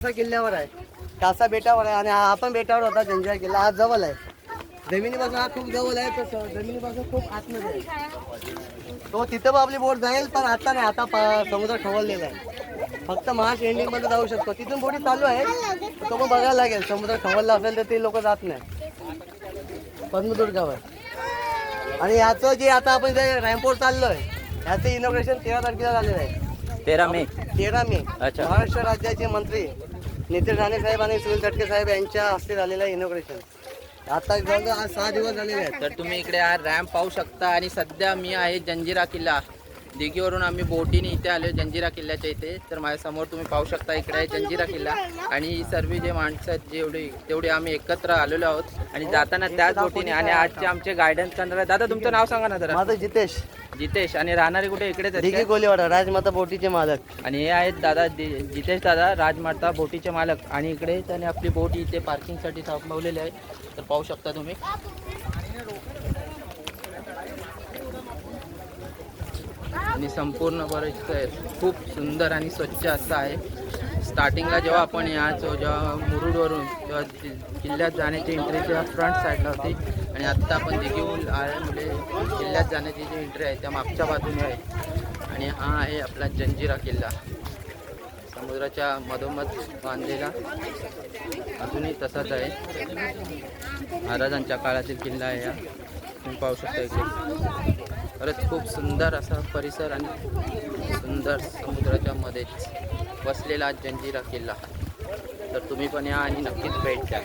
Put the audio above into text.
किल्ल्यावर आहे, कासा बेटावर आहे आणि हा पण बेटावर होता जंजिरा किल्ला. हा जवळ आहे, जमिनीपासून हा खूप जवळ आहे, तर जमिनीपासून खूप आतमध्ये आहे. तो तिथं पण आपली बोट जाईल, पण आता नाही, आता समुद्र खवळलेला आहे. फक्त मार्च एंडिंग मध्ये जाऊ शकतो. तिथून बोटी चालू आहे, तो पण बघायला लागेल. समुद्र खवळला असेल तर ते लोक जात नाही पद्मदुर्गावर. आणि याचं जे आता आपण जे रॅम्पोर्ट चाललोय, ह्याचं इनॉग्रेशन 13 तारखेला झालेलं आहे. 13 मे. अच्छा. महाराष्ट्र राज्याचे मंत्री नितीन राणे साहेब आणि सुनील तटके साहेब यांच्या हस्ते झालेलं आहे इनॉग्रेशन. आता जवळजवळ आज 6 दिवस झालेले आहेत. तर तुम्ही इकडे हा रॅम्प पाहू शकता. आणि सध्या मी आहे जंजिरा किल्ला दिघीवरून. आम्ही बोटीने इथे आलो जंजिरा किल्ल्याच्या इथे. तर माझ्यासमोर तुम्ही पाहू शकता, इकडे आहे जंजिरा किल्ला. आणि सर्व जे माणसं आहेत तेवढे आम्ही एकत्र आलेलो आहोत. आणि जाताना त्याच बोटीने. आणि आजचे आमचे गायडन्स करणार. दादा तुमचं नाव सांगा ना जरा. माझं जितेश. आणि राहणारे कुठे? इकडेच आहेत दिघी काय? कोलीवाडा, राजमाता बोटीचे मालक. आणि हे आहेत दादा जितेश दादा, राजमाता बोटीचे मालक. आणि इकडे त्याने आपली बोट इथे पार्किंगसाठी थांबवलेली आहे. तर पाहू शकता तुम्ही. आणि संपूर्ण बरेच खूप सुंदर आणि स्वच्छ असं आहे. स्टार्टिंगला जेव्हा आपण यायचो, जेव्हा मुरुडवरून, तेव्हा किल्ल्यात जाण्याची एंट्री जेव्हा फ्रंट साईडला होती. आणि आत्ता आपण दिघीहून आल्यामुळे किल्ल्यात जाण्याची जी एंट्री आहे त्या मागच्या बाजूने आहे. आणि हा आहे आपला जंजिरा किल्ला, समुद्राच्या मधोमध बांधलेला. अजूनही तसाच आहे, महाराजांच्या काळातील किल्ला आहे हा. तुम्ही पाहू शकता इकडे. खरंच खूप सुंदर असा परिसर आणि सुंदर समुद्राच्या मध्येच बसलेला जंजिरा किल्ला. तर तुम्ही पण या आणि नक्कीच भेट द्या.